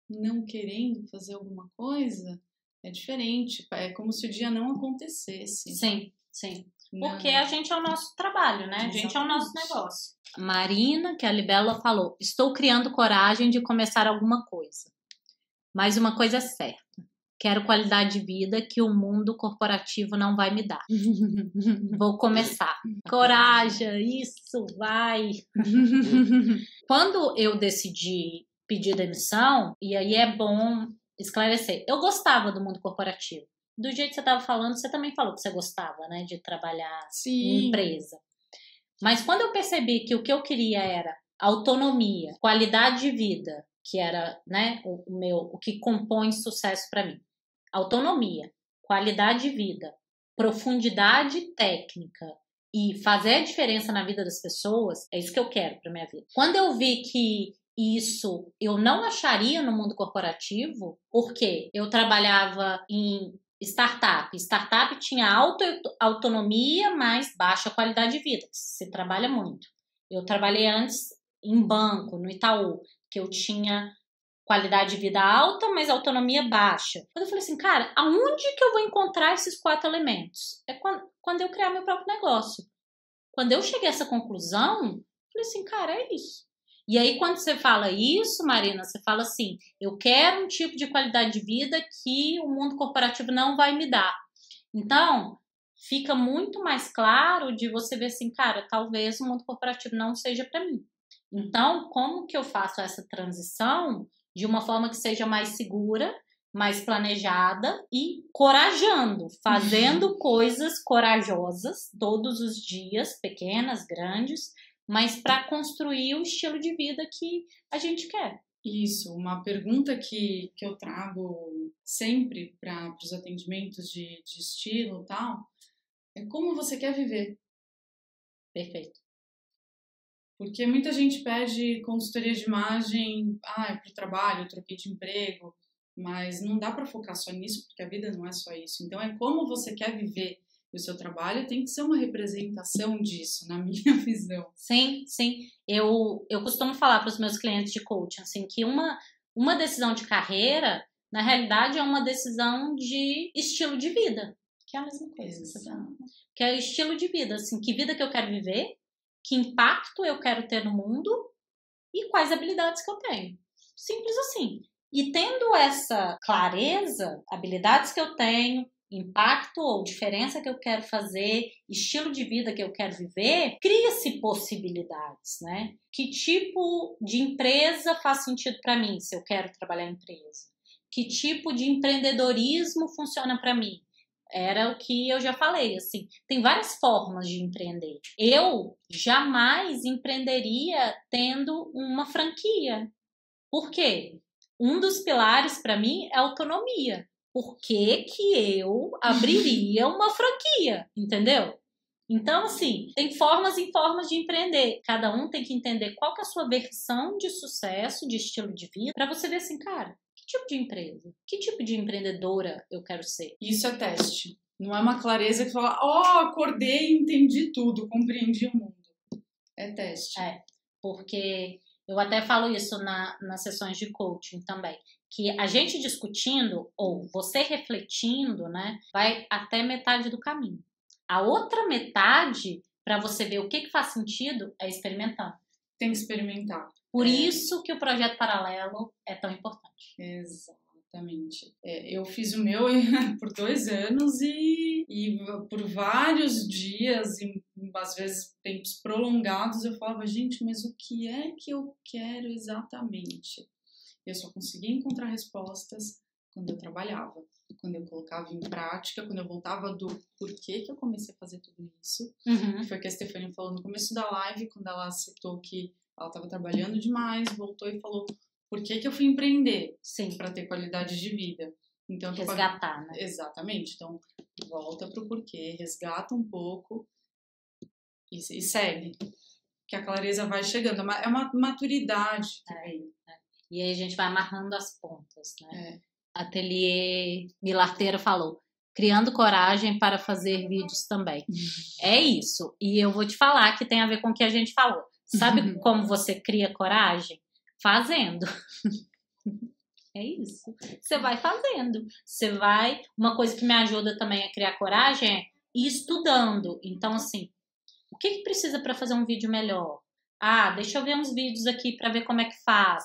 não querendo fazer alguma coisa, é diferente. É como se o dia não acontecesse. Sim, sim. Porque a gente é o nosso trabalho, né? A gente é o nosso negócio. Marina, que a Libela falou, estou criando coragem de começar alguma coisa. Mas uma coisa é certa. Quero qualidade de vida que o mundo corporativo não vai me dar. Vou começar. Coragem, isso, vai. Quando eu decidi pedir demissão, e aí é bom esclarecer, eu gostava do mundo corporativo. Do jeito que você estava falando, você também falou que você gostava, né, de trabalhar em empresa. Mas quando eu percebi que o que eu queria era autonomia, qualidade de vida, que era, né, o que compõe sucesso para mim. Autonomia, qualidade de vida, profundidade técnica e fazer a diferença na vida das pessoas, é isso que eu quero para minha vida. Quando eu vi que isso eu não acharia no mundo corporativo, porque eu trabalhava em startup. Startup tinha autonomia, mas baixa qualidade de vida. Se trabalha muito. Eu trabalhei antes em banco, no Itaú, que eu tinha qualidade de vida alta, mas autonomia baixa. Quando eu falei assim, cara, aonde que eu vou encontrar esses 4 elementos? É quando eu criar meu próprio negócio. Quando eu cheguei a essa conclusão, eu falei assim, cara, é isso. E aí, quando você fala isso, Marina, você fala assim, eu quero um tipo de qualidade de vida que o mundo corporativo não vai me dar. Então, fica muito mais claro de você ver assim, cara, talvez o mundo corporativo não seja para mim. Então, como que eu faço essa transição de uma forma que seja mais segura, mais planejada e corajando, fazendo coisas corajosas todos os dias, pequenas, grandes, mas para construir o estilo de vida que a gente quer. Isso, uma pergunta que eu trago sempre para os atendimentos de estilo e tal, é como você quer viver. Perfeito. Porque muita gente pede consultoria de imagem, é para o trabalho, eu troquei de emprego, mas não dá para focar só nisso, porque a vida não é só isso. Então é como você quer viver. O seu trabalho tem que ser uma representação disso, na minha visão. Sim, sim. Eu costumo falar para os meus clientes de coaching, assim, que uma decisão de carreira, na realidade, é uma decisão de estilo de vida, que é a mesma coisa. Que é o estilo de vida, assim, que vida que eu quero viver, que impacto eu quero ter no mundo e quais habilidades que eu tenho. Simples assim. E tendo essa clareza, habilidades que eu tenho, impacto ou diferença que eu quero fazer, estilo de vida que eu quero viver, cria-se possibilidades, né? Que tipo de empresa faz sentido para mim, se eu quero trabalhar em empresa? Que tipo de empreendedorismo funciona para mim? Era o que eu já falei, assim, tem várias formas de empreender. Eu jamais empreenderia tendo uma franquia. Por quê? Um dos pilares para mim é autonomia. Por que que eu abriria uma franquia? Entendeu? Então, assim, tem formas e formas de empreender. Cada um tem que entender qual que é a sua versão de sucesso, de estilo de vida, para você ver assim, cara, que tipo de empresa? Que tipo de empreendedora eu quero ser? Isso é teste. Não é uma clareza que fala, acordei, entendi tudo, compreendi o mundo. É teste. É, porque eu até falo isso nas sessões de coaching também, que a gente discutindo, ou você refletindo, né, vai até metade do caminho. A outra metade, para você ver o que faz sentido, é experimentar. Tem que experimentar. Por isso que o projeto paralelo é tão importante. Exatamente. Eu fiz o meu por 2 anos e por vários dias, e às vezes tempos prolongados, eu falava, gente, mas o que é que eu quero exatamente? Eu só conseguia encontrar respostas quando eu trabalhava, quando eu colocava em prática, quando eu voltava do porquê que eu comecei a fazer tudo isso. Foi o que a Stephanie falou no começo da live, quando ela citou que ela estava trabalhando demais, voltou e falou por que eu fui empreender? Sim. Para ter qualidade de vida. Então, resgatar, né? Exatamente. Então, volta pro porquê, resgata um pouco e segue. Que a clareza vai chegando. É uma maturidade que vem. E aí a gente vai amarrando as pontas, né? Ateliê Milarteiro falou, criando coragem para fazer vídeos também. É isso. E eu vou te falar que tem a ver com o que a gente falou. Sabe como você cria coragem? Fazendo. É isso. Você vai fazendo. Você vai... Uma coisa que me ajuda também a criar coragem é ir estudando. Então, assim, o que precisa para fazer um vídeo melhor? Deixa eu ver uns vídeos aqui para ver como é que faz.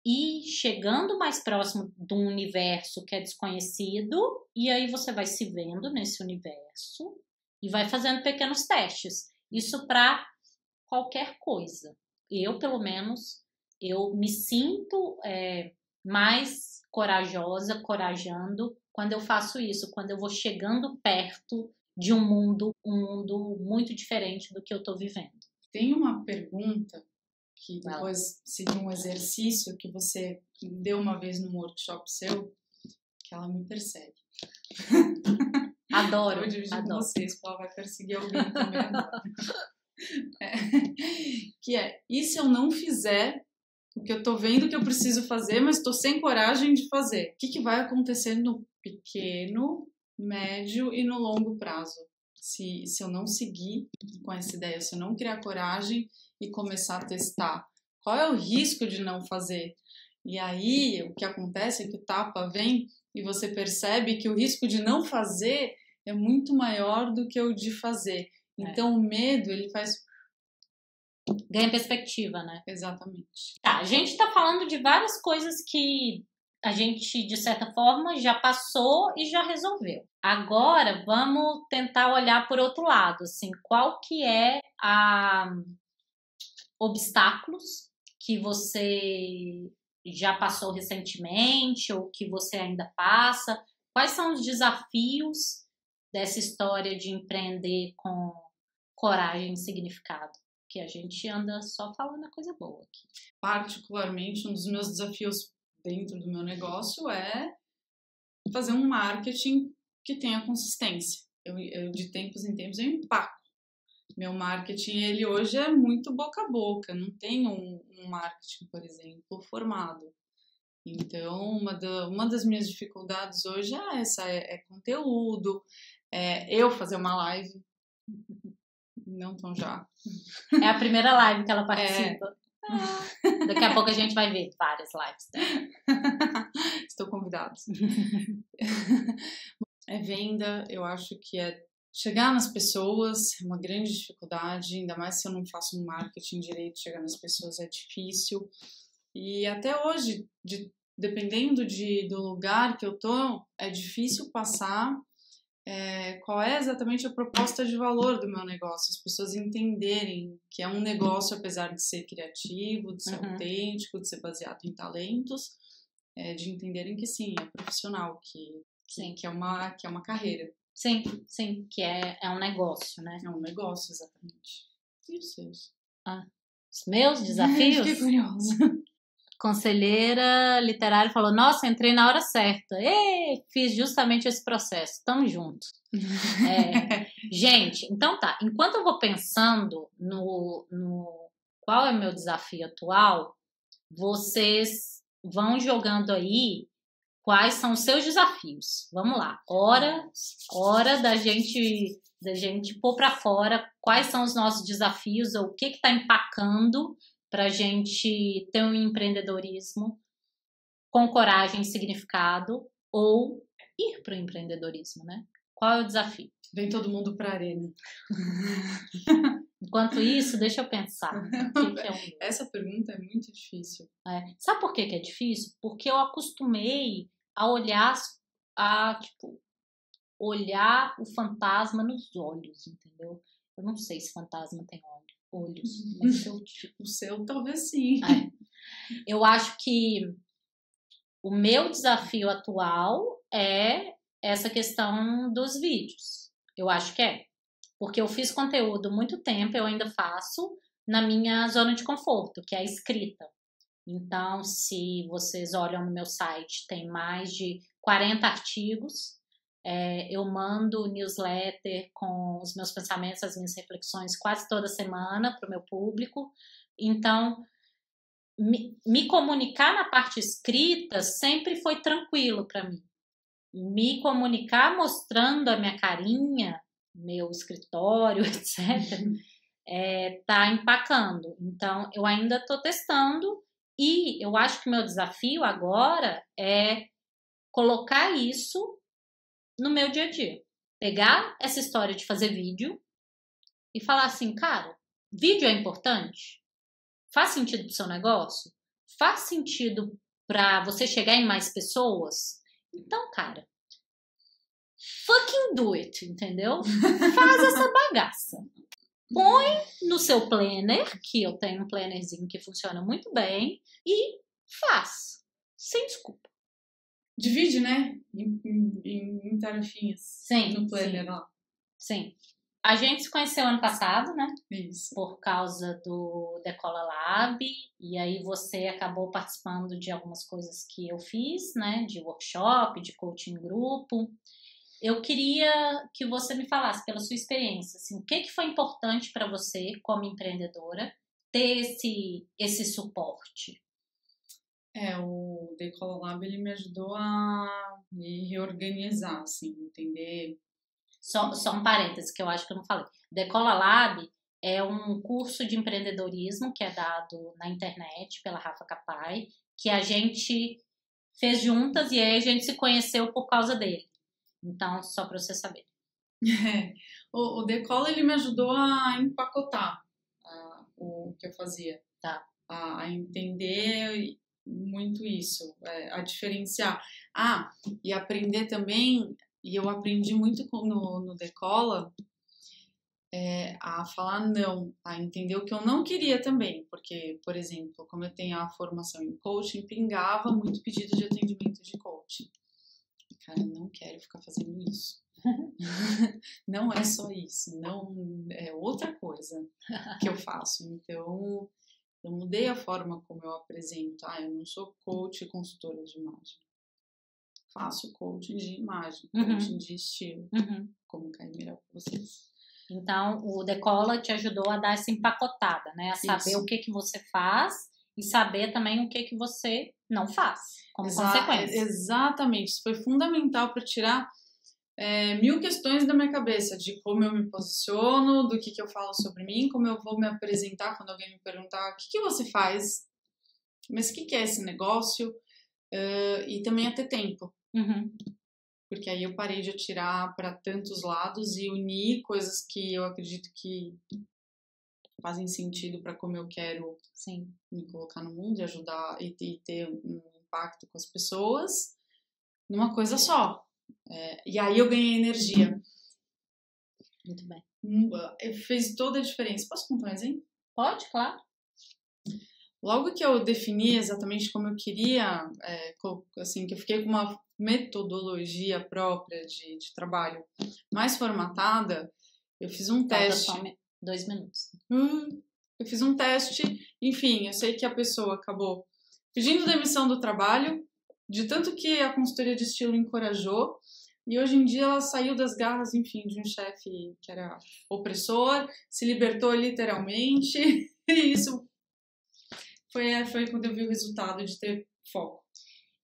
E chegando mais próximo de um universo que é desconhecido, e aí você vai se vendo nesse universo e vai fazendo pequenos testes. Isso para qualquer coisa. Eu, pelo menos, eu me sinto mais corajosa, corajando, quando eu faço isso, quando eu vou chegando perto de um mundo muito diferente do que eu estou vivendo. Tem uma pergunta que depois seria um exercício que você deu uma vez num workshop seu, que ela me persegue. Adoro. Vou dividir com vocês, porque ela vai perseguir alguém também agora. Que é, e se eu não fizer o que eu tô vendo que eu preciso fazer, mas tô sem coragem de fazer? O que vai acontecer no pequeno, médio e no longo prazo? Se eu não seguir com essa ideia, se eu não criar coragem e começar a testar, qual é o risco de não fazer? E aí, o que acontece é que o tapa vem e você percebe que o risco de não fazer é muito maior do que o de fazer. Então, o medo, ele faz... Ganha perspectiva, né? Exatamente. Tá, a gente tá falando de várias coisas que a gente, de certa forma, já passou e já resolveu. Agora, vamos tentar olhar por outro lado, assim, qual que é a obstáculos que você já passou recentemente ou que você ainda passa? Quais são os desafios dessa história de empreender com coragem e significado? Que a gente anda só falando a coisa boa aqui. Particularmente, um dos meus desafios dentro do meu negócio é fazer um marketing que tenha consistência. Eu de tempos em tempos, eu empaco. Meu marketing, ele hoje é muito boca a boca, não tem um marketing, por exemplo, formado. Então, uma das minhas dificuldades hoje é essa, é conteúdo, eu fazer uma live, não tão já. É a primeira live que ela participa. Daqui a pouco a gente vai ver várias lives dela. Estou convidada. É venda, eu acho que é chegar nas pessoas, é uma grande dificuldade, ainda mais se eu não faço um marketing direito, chegar nas pessoas é difícil. E até hoje, dependendo do lugar que eu tô, é difícil passar qual é exatamente a proposta de valor do meu negócio, as pessoas entenderem que é um negócio, apesar de ser criativo, de ser autêntico, de ser baseado em talentos, de entenderem que sim, é profissional, que é uma carreira. Sim, que é um negócio, né? É um negócio, exatamente. E os seus? Os meus desafios? Fiquei curiosa. Conselheira literária falou, nossa, entrei na hora certa. Ei, fiz justamente esse processo. Tamo junto. Gente, então tá. Enquanto eu vou pensando no qual é o meu desafio atual, vocês vão jogando aí quais são os seus desafios. Vamos lá. Hora da gente pôr pra fora quais são os nossos desafios ou o que tá empacando pra gente ter um empreendedorismo com coragem e significado ou ir pro empreendedorismo, né? Qual é o desafio? Vem todo mundo pra arena. Enquanto isso, deixa eu pensar. Essa pergunta é muito difícil. Sabe por que é difícil? Porque eu acostumei a olhar olhar o fantasma nos olhos, entendeu? Eu não sei se fantasma tem olhos, mas o seu talvez sim. Eu acho que o meu desafio atual é essa questão dos vídeos. Eu acho que é. Porque eu fiz conteúdo muito tempo, eu ainda faço na minha zona de conforto, que é a escrita. Então, se vocês olham no meu site, tem mais de 40 artigos. Eu mando newsletter com os meus pensamentos, as minhas reflexões quase toda semana para o meu público. Então, me comunicar na parte escrita sempre foi tranquilo para mim. Me comunicar mostrando a minha carinha, meu escritório, etc., tá empacando. Então, eu ainda estou testando e eu acho que o meu desafio agora é colocar isso no meu dia a dia. Pegar essa história de fazer vídeo e falar assim, cara, vídeo é importante? Faz sentido pro seu negócio? Faz sentido para você chegar em mais pessoas? Então, cara, fucking do it, entendeu? Faz essa bagaça. Põe no seu planner, que eu tenho um plannerzinho que funciona muito bem, e faz. Sem desculpa. Divide, né? Em tarefinhas. Sim. No planner lá. Sim. A gente se conheceu ano passado, né? Isso. Por causa do Decola Lab. E aí você acabou participando de algumas coisas que eu fiz, né? De workshop, de coaching grupo. Eu queria que você me falasse, pela sua experiência, assim, o que foi importante para você, como empreendedora, ter esse suporte? O Decola Lab, ele me ajudou a me reorganizar, assim, entender. Só um parêntese que eu acho que eu não falei. Decola Lab é um curso de empreendedorismo que é dado na internet pela Rafa Capai, que a gente fez juntas e aí a gente se conheceu por causa dele. Então, só para você saber. O Decola, ele me ajudou a empacotar o que eu fazia. Tá. A entender muito isso, a diferenciar. E aprender também, e eu aprendi muito no Decola, a falar não, a entender o que eu não queria também, porque, por exemplo, como eu tenho a formação em coaching, pingava muito pedido de atendimento de coaching. Cara, eu não quero ficar fazendo isso. Não é só isso, não é outra coisa que eu faço. Então, eu mudei a forma como eu apresento. Eu não sou coach e consultora de imagem. Faço coaching de imagem, coaching de estilo, como cair melhor para vocês. Então, o Decola te ajudou a dar essa empacotada, né? A saber o que você faz e saber também o que você não faz, como consequência. Exatamente. Isso foi fundamental para tirar 1000 questões da minha cabeça, de como eu me posiciono, do que eu falo sobre mim, como eu vou me apresentar quando alguém me perguntar o que você faz, mas o que é esse negócio, e também a ter tempo. Porque aí eu parei de atirar para tantos lados e unir coisas que eu acredito que fazem sentido para como eu quero me colocar no mundo e ajudar e ter um impacto com as pessoas numa coisa só. E aí eu ganhei energia. Muito bem. Fez toda a diferença. Posso contar um exemplo? Pode, claro. Logo que eu defini exatamente como eu queria, assim, que eu fiquei com uma metodologia própria de trabalho mais formatada, eu fiz um teste. Só 2 minutos. Eu fiz um teste, enfim, eu sei que a pessoa acabou pedindo demissão do trabalho, de tanto que a consultoria de estilo encorajou, e hoje em dia ela saiu das garras, enfim, de um chefe que era opressor, se libertou literalmente, e isso foi quando eu vi o resultado de ter foco.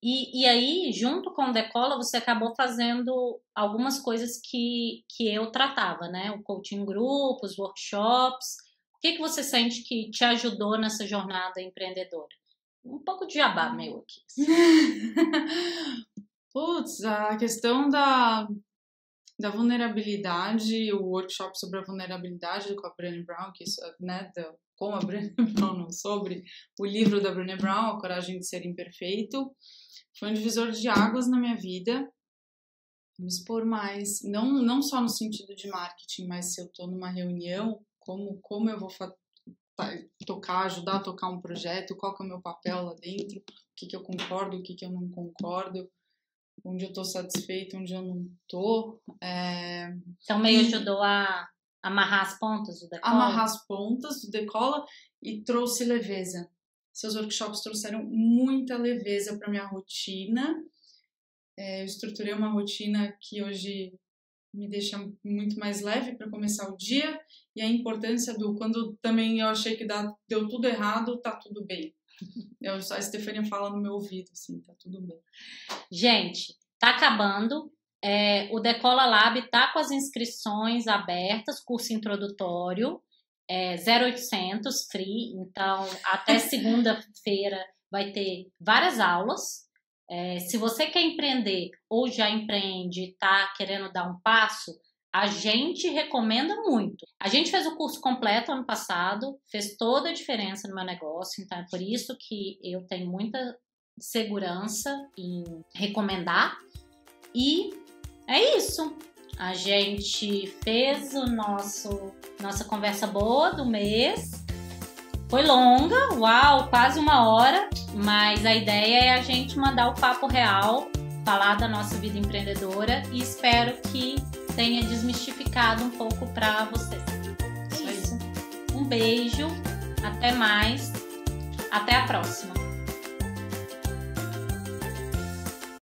E aí, junto com o Decola, você acabou fazendo algumas coisas que eu tratava, né? O coaching em grupos, workshops. O que você sente que te ajudou nessa jornada empreendedora? Um pouco de jabá meu aqui. Putz, a questão da vulnerabilidade, o workshop sobre a vulnerabilidade com a Brené Brown, que isso, né, com a Brené Brown, não sobre, o livro da Brené Brown, A Coragem de Ser Imperfeito, foi um divisor de águas na minha vida. Me expor mais, não só no sentido de marketing, mas se eu estou numa reunião, como eu vou ajudar a tocar um projeto, qual que é o meu papel lá dentro, o que eu concordo, o que eu não concordo, onde eu estou satisfeita, onde eu não estou. Então, meio ajudou a amarrar as pontas do Decola? Amarrar as pontas do Decola e trouxe leveza. Seus workshops trouxeram muita leveza para minha rotina. Eu estruturei uma rotina que hoje me deixa muito mais leve para começar o dia, e a importância quando também eu achei que deu tudo errado, tá tudo bem. A Stefania fala no meu ouvido, assim, tá tudo bem. Gente, tá acabando. O Decola Lab tá com as inscrições abertas, curso introdutório, 0800, free. Então, até segunda-feira vai ter várias aulas. Se você quer empreender ou já empreende e tá querendo dar um passo, a gente recomenda muito. A gente fez o curso completo ano passado, fez toda a diferença no meu negócio, então é por isso que eu tenho muita segurança em recomendar. E é isso. A gente fez nossa conversa boa do mês. Foi longa, uau, quase 1 hora, mas a ideia é a gente mandar o papo real, falar da nossa vida empreendedora, e espero que tenha desmistificado um pouco para vocês. É isso. Um beijo, até mais, até a próxima.